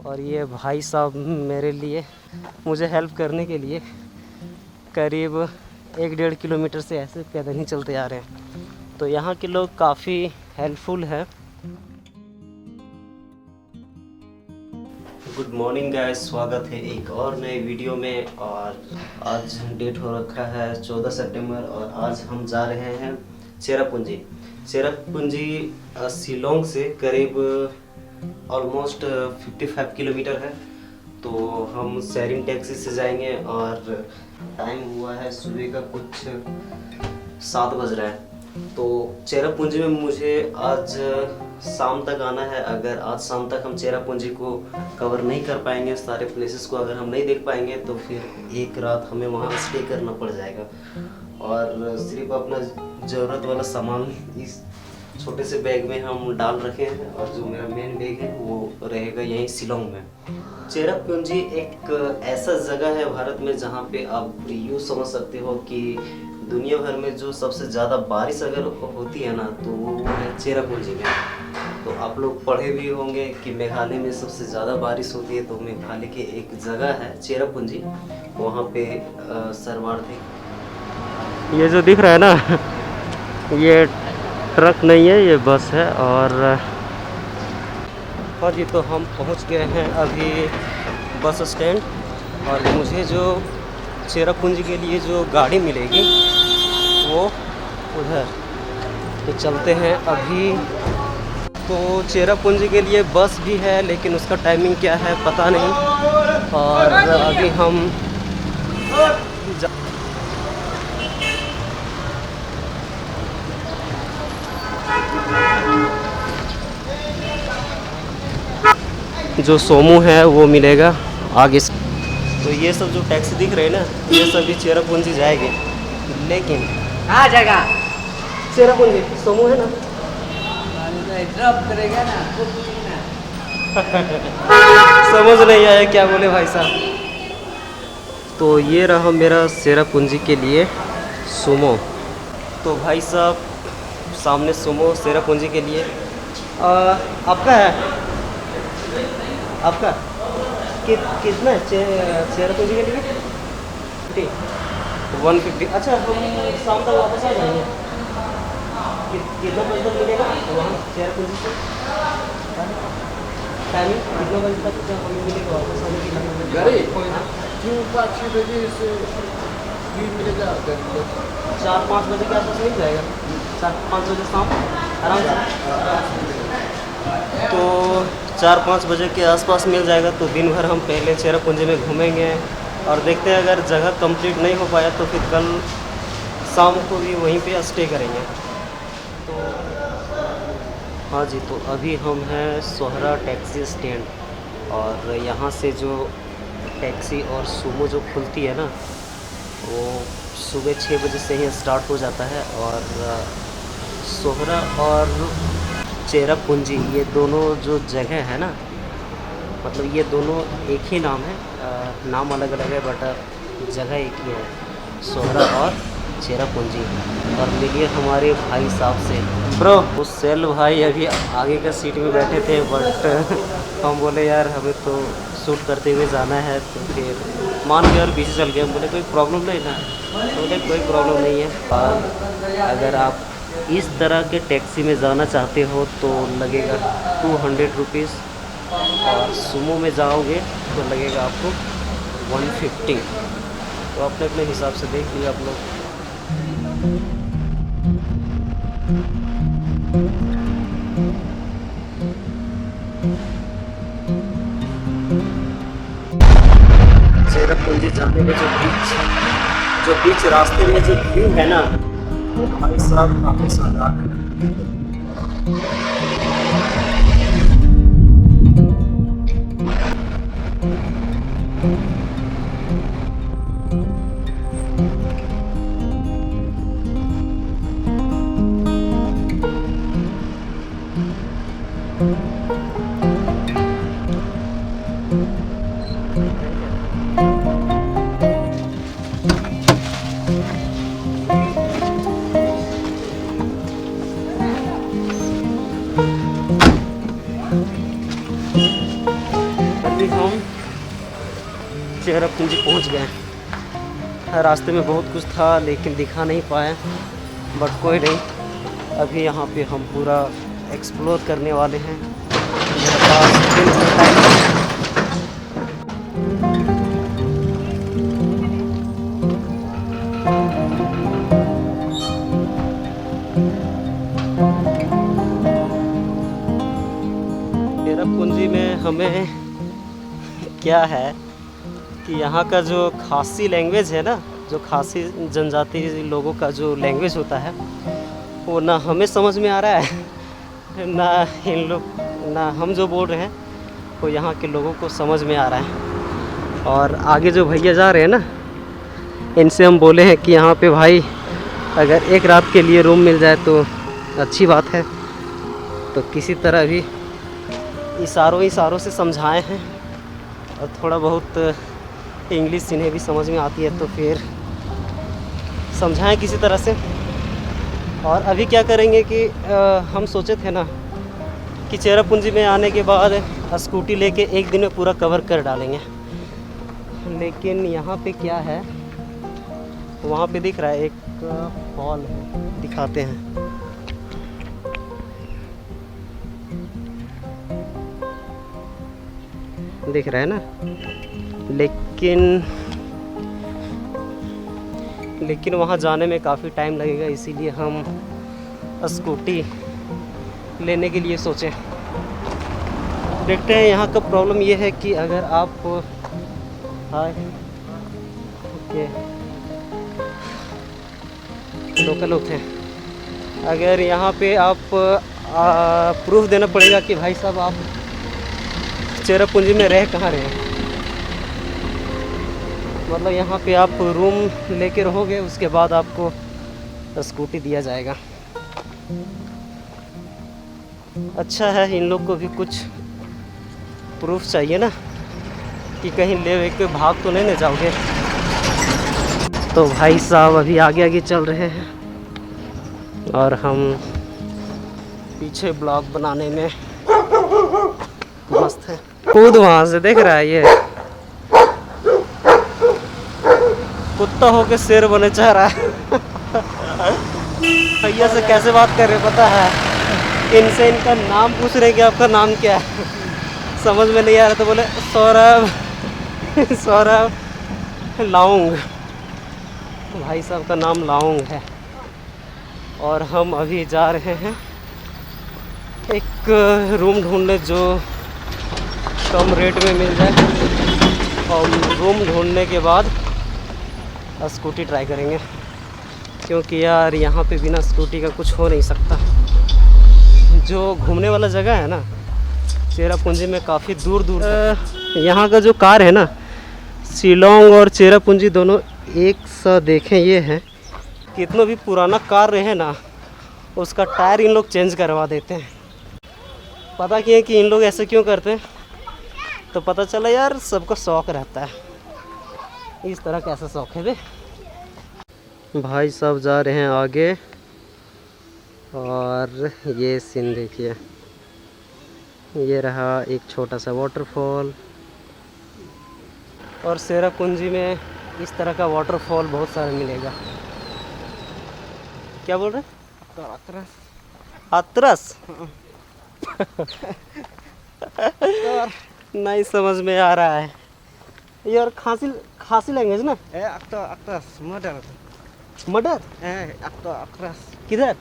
और ये भाई साहब मेरे लिए मुझे हेल्प करने के लिए करीब 1-1.5 किलोमीटर से ऐसे पैदल ही चलते आ रहे हैं। तो यहाँ के लोग काफ़ी हेल्पफुल है। गुड मॉर्निंग गाइस, स्वागत है एक और नए वीडियो में। और आज डेट हो रखा है 14 सितंबर और आज हम जा रहे हैं चेरापूंजी। चेरापूंजी शिलोंग से करीब ऑलमोस्ट 55 किलोमीटर है। तो हम शेयरिंग टैक्सी से जाएंगे और टाइम हुआ है सुबह का कुछ 7 बज रहा है। तो चेरापूंजी में मुझे आज शाम तक आना है। अगर आज शाम तक हम चेरापूंजी को कवर नहीं कर पाएंगे, सारे प्लेसेस को अगर हम नहीं देख पाएंगे, तो फिर एक रात हमें वहाँ स्टे करना पड़ जाएगा। और सिर्फ अपना ज़रूरत वाला सामान इस छोटे से बैग में हम डाल रखे हैं और जो मेरा मेन बैग है वो रहेगा यहीं शिलोंग में। चेरापूंजी एक ऐसा जगह है भारत में जहाँ पे आप यूँ समझ सकते हो कि दुनिया भर में जो सबसे ज़्यादा बारिश अगर होती है ना, तो वो है चेरापूंजी में। तो आप लोग पढ़े भी होंगे कि मेघालय में सबसे ज़्यादा बारिश होती है। तो मेघालय की एक जगह है चेरापूंजी, वहाँ पे सर्वाधिक ये जो दिख रहा है ना, ये ट्रक नहीं है, ये बस है। और जी तो हम पहुंच गए हैं अभी बस स्टैंड। और मुझे जो चेरापूंजी के लिए जो गाड़ी मिलेगी वो उधर, तो चलते हैं अभी। तो चेरापूंजी के लिए बस भी है, लेकिन उसका टाइमिंग क्या है पता नहीं। और अभी हम जो सोमू है वो मिलेगा आगे से। तो ये सब जो टैक्सी दिख रहे हैं ना, ये सभी चेरापूंजी जाएंगे। लेकिन कहाँ जाएगा? चेरापूंजी सोमू है ना, ड्रॉप करेगा ना। समझ नहीं आया क्या बोले भाई साहब। तो ये रहा मेरा चेरापूंजी के लिए सोमो। तो भाई साहब सामने सोमो चेरापूंजी के लिए आपका है, आपका कितना है चेरापूंजी के लिए? 150। अच्छा, हम शाम तक वापस आ जाएंगे। कितना बजे तक मिलेगा वहाँ चेरापूंजी से? टाइमिंग कितना बजे तक हमें मिलेगा वापस आने के लिए? गाड़ी 5-6 बजे से भी मिलेगा। 4-5 बजे के आसपास मिल जाएगा। 4-5 बजे शाम आराम से। तो 4-5 बजे के आसपास मिल जाएगा। तो दिन भर हम पहले चेरापूंजी में घूमेंगे और देखते हैं, अगर जगह कंप्लीट नहीं हो पाया तो फिर कल शाम को भी वहीं पे स्टे करेंगे। तो हाँ जी, तो अभी हम हैं सोहरा टैक्सी स्टैंड। और यहाँ से जो टैक्सी और सुमो जो खुलती है ना, वो सुबह 6 बजे से ही स्टार्ट हो जाता है। और सोहरा और चेरापूंजी ये दोनों जो जगह है ना, मतलब ये दोनों एक ही नाम है, नाम अलग अलग है बट जगह एक ही है, सोहरा और चेरापूंजी। और मिलिए हमारे भाई साहब से। ब्रो, वो सेल भाई अभी आगे का सीट में बैठे थे, बट हम बोले यार हमें तो शूट करते हुए जाना है। तो फिर मान गए और पीछे चल गए। हम बोले कोई प्रॉब्लम नहीं ना, तो बोले कोई प्रॉब्लम नहीं है। और अगर आप इस तरह के टैक्सी में जाना चाहते हो तो लगेगा 200 रुपीज़, और सुमो में जाओगे तो लगेगा आपको 150। तो अपने अपने हिसाब से देख लिया आप लोग। चेरापूंजी जाने में जो बीच रास्ते में जो व्यू है ना, वो भाई साहब काफी शानदार है। हम चेरापूंजी पहुंच गए। रास्ते में बहुत कुछ था लेकिन दिखा नहीं पाए, बट कोई नहीं। अभी यहाँ पे हम पूरा एक्सप्लोर करने वाले हैं। मेरे पास दिन भर टाइम है। चेरापूंजी में हमें क्या है कि यहाँ का जो खासी लैंग्वेज है ना, जो खासी जनजाति लोगों का जो लैंग्वेज होता है वो ना हमें समझ में आ रहा है ना इन लोग, ना हम जो बोल रहे हैं वो यहाँ के लोगों को समझ में आ रहा है। और आगे जो भैया जा रहे हैं ना, इनसे हम बोले हैं कि यहाँ पे भाई अगर एक रात के लिए रूम मिल जाए तो अच्छी बात है। तो किसी तरह भी इशारों से समझाए हैं और थोड़ा बहुत इंग्लिश इन्हें भी समझ में आती है तो फिर समझाएं किसी तरह से। और अभी क्या करेंगे कि हम सोचे थे ना कि चेरापूंजी में आने के बाद स्कूटी लेके एक दिन में पूरा कवर कर डालेंगे, लेकिन यहाँ पे क्या है, वहाँ पे दिख रहा है एक फॉल है, दिखाते हैं। दिख रहा है ना, लेकिन वहाँ जाने में काफ़ी टाइम लगेगा, इसीलिए हम स्कूटी लेने के लिए सोचे। देखते हैं। यहाँ का प्रॉब्लम ये है कि अगर आप हाय ओके लोकल लोग थे, अगर यहाँ पे आप प्रूफ देना पड़ेगा कि भाई साहब आप चेरापूंजी में रह कहाँ रहे हैं। मतलब यहाँ पे आप रूम लेके रहोगे, उसके बाद आपको स्कूटी दिया जाएगा। अच्छा है, इन लोग को भी कुछ प्रूफ चाहिए ना कि कहीं ले के भाग तो नहीं ले जाओगे। तो भाई साहब अभी आगे आगे चल रहे हैं और हम पीछे ब्लॉग बनाने में मस्त है। कूद वहाँ से, देख रहा है ये कुत्ता होके शेर बने चाह रहा है। भैया से कैसे बात कर रहे पता है, इनसे इनका नाम पूछ रहे कि आपका नाम क्या है, समझ में नहीं आ रहा तो बोले सौरभ लाउंग। भाई साहब का नाम लाउंग है। और हम अभी जा रहे हैं एक रूम ढूंढने जो कम रेट में मिल जाए, और रूम ढूंढने के बाद स्कूटी ट्राई करेंगे, क्योंकि यार यहाँ पे बिना स्कूटी का कुछ हो नहीं सकता। जो घूमने वाला जगह है ना चेरापूंजी में, काफ़ी दूर दूर यहाँ का जो कार है ना, शिलोंग और चेरापूंजी दोनों एक सा देखें ये है। कितना भी पुराना कार रहे ना, उसका टायर इन लोग चेंज करवा देते हैं। पता किए कि इन लोग ऐसे क्यों करते हैं, तो पता चला यार सबको शौक़ रहता है। इस तरह कैसा शौक़ है बे। भाई साहब जा रहे हैं आगे, और ये सीन देखिए, ये रहा एक छोटा सा वाटरफॉल। और चेरापूंजी में इस तरह का वाटरफॉल बहुत सारा मिलेगा। क्या बोल रहे? अतरस नहीं समझ में आ रहा है यार। खासी लैंग्वेज ना। मर्डर किधर?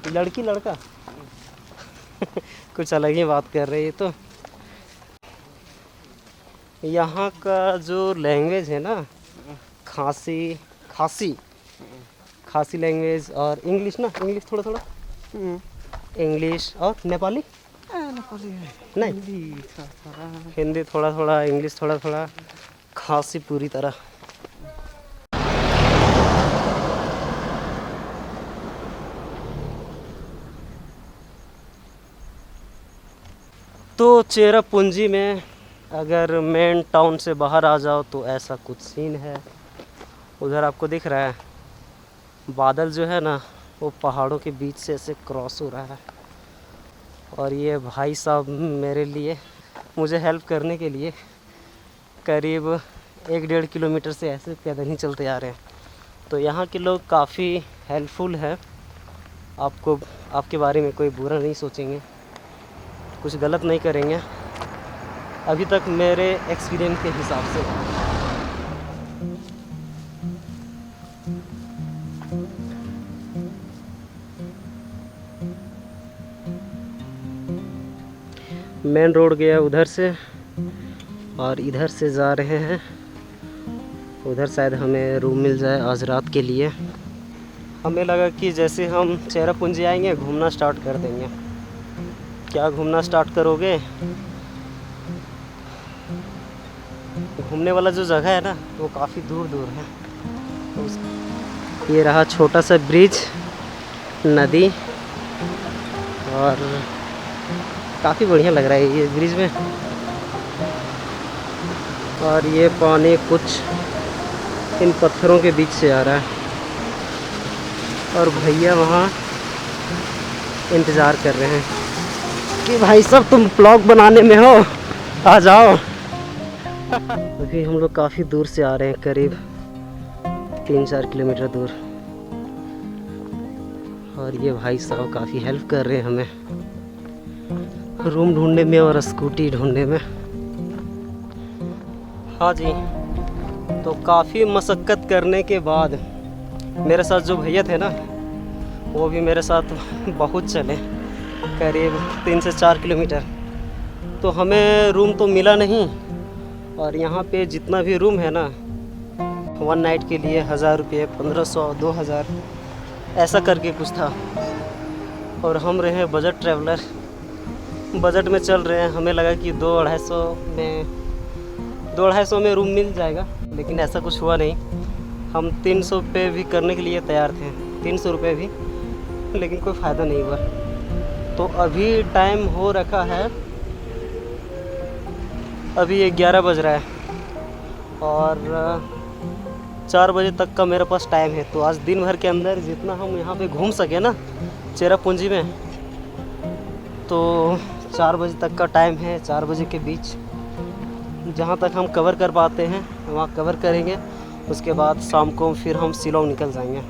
लड़की लड़का कुछ अलग ही बात कर रही है। तो यहाँ का जो लैंग्वेज है ना, खासी लैंग्वेज, और इंग्लिश ना, इंग्लिश थोड़ा थोड़ा, इंग्लिश और नेपाली नहीं, हिंदी थोड़ा थोड़ा, इंग्लिश थोड़ा थोड़ा, खासी पूरी तरह। तो चेरापूंजी में अगर मेन टाउन से बाहर आ जाओ तो ऐसा कुछ सीन है। उधर आपको दिख रहा है बादल जो है ना, वो पहाड़ों के बीच से ऐसे क्रॉस हो रहा है। और ये भाई साहब मेरे लिए मुझे हेल्प करने के लिए। करीब 1-1.5 किलोमीटर से ऐसे पैदल ही चलते आ रहे हैं। तो यहाँ के लोग काफ़ी हेल्पफुल है, आपको आपके बारे में कोई बुरा नहीं सोचेंगे, कुछ गलत नहीं करेंगे, अभी तक मेरे एक्सपीरियंस के हिसाब से। मेन रोड गया उधर से और इधर से जा रहे हैं। उधर शायद हमें रूम मिल जाए आज रात के लिए। हमें लगा कि जैसे हम चेरापूंजी आएंगे घूमना स्टार्ट कर देंगे। क्या घूमना स्टार्ट करोगे? घूमने वाला जो जगह है ना वो काफ़ी दूर दूर है। तो ये रहा छोटा सा ब्रिज, नदी, और काफ़ी बढ़िया लग रहा है ये ब्रिज में। और ये पानी कुछ इन पत्थरों के बीच से आ रहा है और भैया वहाँ इंतज़ार कर रहे हैं कि भाई साहब तुम ब्लॉग बनाने में हो, आ जाओ। अभी हम लोग काफ़ी दूर से आ रहे हैं, करीब 3-4 किलोमीटर दूर, और ये भाई साहब काफ़ी हेल्प कर रहे हैं हमें रूम ढूंढने में और स्कूटी ढूंढने में। हाँ जी, तो काफ़ी मशक्क़त करने के बाद मेरे साथ जो भैया थे ना वो भी मेरे साथ बहुत चले, करीब 3 से 4 किलोमीटर। तो हमें रूम तो मिला नहीं, और यहाँ पे जितना भी रूम है ना 1 नाइट के लिए 1000 रुपये, 1500, 2000 ऐसा करके कुछ था। और हम रहे बजट ट्रैवलर, बजट में चल रहे हैं। हमें लगा कि 200-250 में रूम मिल जाएगा, लेकिन ऐसा कुछ हुआ नहीं। हम 300 पे भी करने के लिए तैयार थे, 300 रुपये भी, लेकिन कोई फ़ायदा नहीं हुआ। तो अभी टाइम हो रखा है, अभी 11 बज रहा है और 4 बजे तक का मेरे पास टाइम है। तो आज दिन भर के अंदर जितना हम यहाँ पे घूम सके ना चेरापूंजी में, तो 4 बजे तक का टाइम है। 4 बजे के बीच जहाँ तक हम कवर कर पाते हैं वहाँ कवर करेंगे। उसके बाद शाम को फिर हम शिलांग निकल जाएंगे।